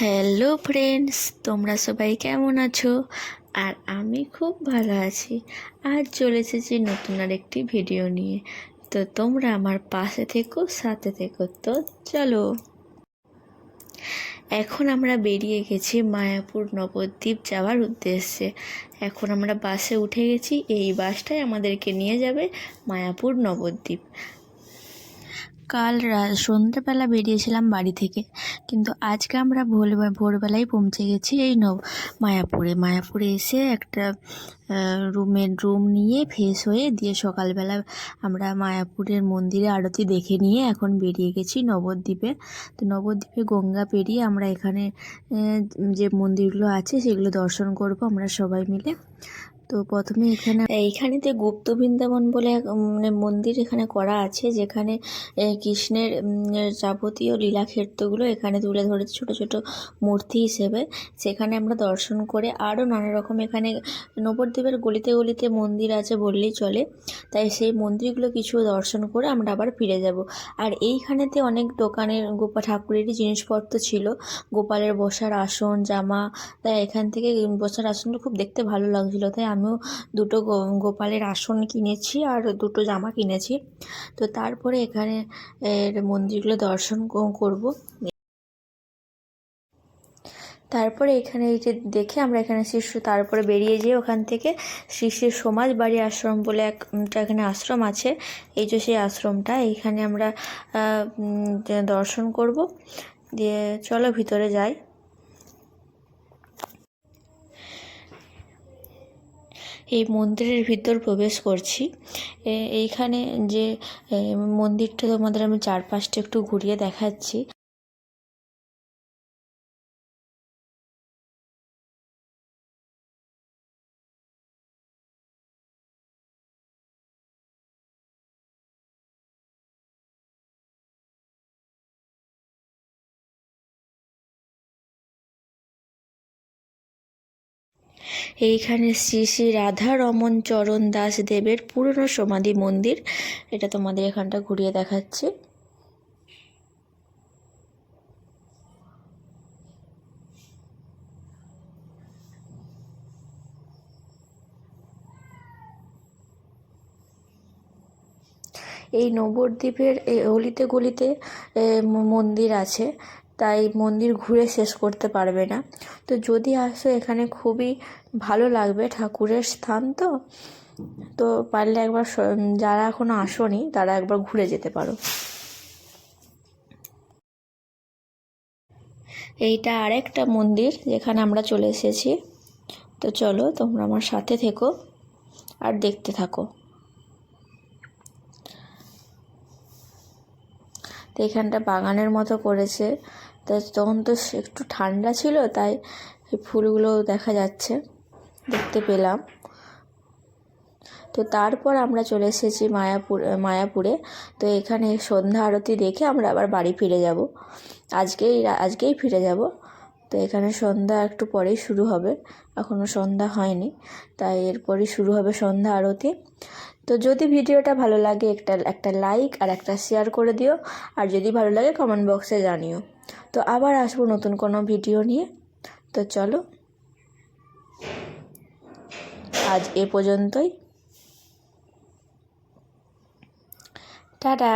Hello friends, তোমরা সবাই কেমন আছো? আর আমি খুব ভালো আছি। আজ চলে এসেছি নতুন আরেকটি ভিডিও নিয়ে। তো তোমরা আমার পাশে থেকো, সাথে থেকো। তো চলো, এখন আমরা বেরিয়ে গেছি মায়াপুর নবদ্বীপ যাওয়ার উদ্দেশ্যে। এখন আমরা বাসে উঠে গেছি। এই বাসটাই আমাদেরকে নিয়ে যাবে মায়াপুর নবদ্বীপ। কাল সন্ধ্যেবেলা বেরিয়েছিলাম বাড়ি থেকে, কিন্তু আজকে আমরা ভোরবেলায় পৌঁছে গেছি এই মায়াপুরে এসে একটা রুম নিয়ে ফ্রেশ হয়ে দিয়ে সকালবেলা আমরা মায়াপুরের মন্দিরে আরতি দেখে নিয়ে এখন বেরিয়ে গেছি নবদ্বীপে। তো নবদ্বীপে গঙ্গা পেরিয়ে আমরা এখানে যে মন্দিরগুলো আছে সেগুলো দর্শন করব আমরা সবাই মিলে। তো প্রথমে এইখানেতে গুপ্ত বৃন্দাবন বলে মানে মন্দির এখানে করা আছে, যেখানে কৃষ্ণের যাবতীয় লীলাক্ষেত্রগুলো এখানে তুলে ধরেছে ছোট ছোট মূর্তি হিসেবে। সেখানে আমরা দর্শন করে আরও নানা রকম এখানে নবদ্বীপের গলিতে গলিতে মন্দির আছে বললেই চলে, তাই সেই মন্দিরগুলো কিছু দর্শন করে আমরা আবার ফিরে যাব। আর এইখানেতে অনেক দোকানের ঠাকুরেরই জিনিসপত্র ছিল, গোপালের বসার আসন, জামা। তাই এখান থেকে বসার আসনটা খুব দেখতে ভালো লাগছিলো, তাই আমিও দুটো গোপালের আসন কিনেছি আর দুটো জামা কিনেছি। তো তারপরে এখানে মন্দিরগুলো দর্শন করব। তারপরে এখানে এই যে দেখে আমরা এখানে তারপরে বেরিয়ে যেয়ে ওখান থেকে শ্রী শ্রী সমাজ বাড়ি আশ্রম বলে একটা এখানে আশ্রম আছে। এই যে সেই আশ্রমটা, এইখানে আমরা দর্শন করব। দিয়ে চলো ভিতরে যাই। এই মন্দিরের ভিতর প্রবেশ করছি। এইখানে যে মন্দিরটা তোমাদের আমি চারপাশটা একটু ঘুরিয়ে দেখাচ্ছি। এইখানে শ্রী শ্রী রাধা রমন চরণ দাস দেবের পুরনো সমাধি মন্দির, এটা তোমাদের এখানটা ঘুরিয়ে দেখাচ্ছি। এই নবদ্বীপের এই অলিতে গলিতে মন্দির আছে, তাই মন্দির ঘুরে শেষ করতে পারবে না। তো যদি আসো এখানে খুবই ভালো লাগবে, ঠাকুরের স্থান তো তো পারলে একবার যারা এখনো আসোনি তারা একবার ঘুরে যেতে পারো। এইটা আরেকটা মন্দির যেখানে আমরা চলে এসেছি। তো চলো তোমরা আমার সাথে থেকো আর দেখতে থাকো। তো এখানটা বাগানের মতো করেছে, তো তখন তো একটু ঠান্ডা ছিল, তাই ফুলগুলো দেখা যাচ্ছে, দেখতে পেলাম। তো তারপর আমরা চলে এসেছি মায়াপুরে। তো এখানে সন্ধ্যা আরতি দেখে আমরা আবার বাড়ি ফিরে যাব। আজকেই ফিরে যাব। তো এখানে সন্ধ্যা একটু পরেই শুরু হবে, এখনও সন্ধ্যা হয়নি, তাই এরপরই শুরু হবে সন্ধ্যা আরতি। তো যদি ভিডিওটা ভালো লাগে একটা লাইক আর একটা শেয়ার করে দিও, আর যদি ভালো লাগে কমেন্ট বক্সে জানিও। তো আবার আসবো নতুন কোনো ভিডিও নিয়ে। তো চলো, আজ এ পর্যন্তই। টাটা।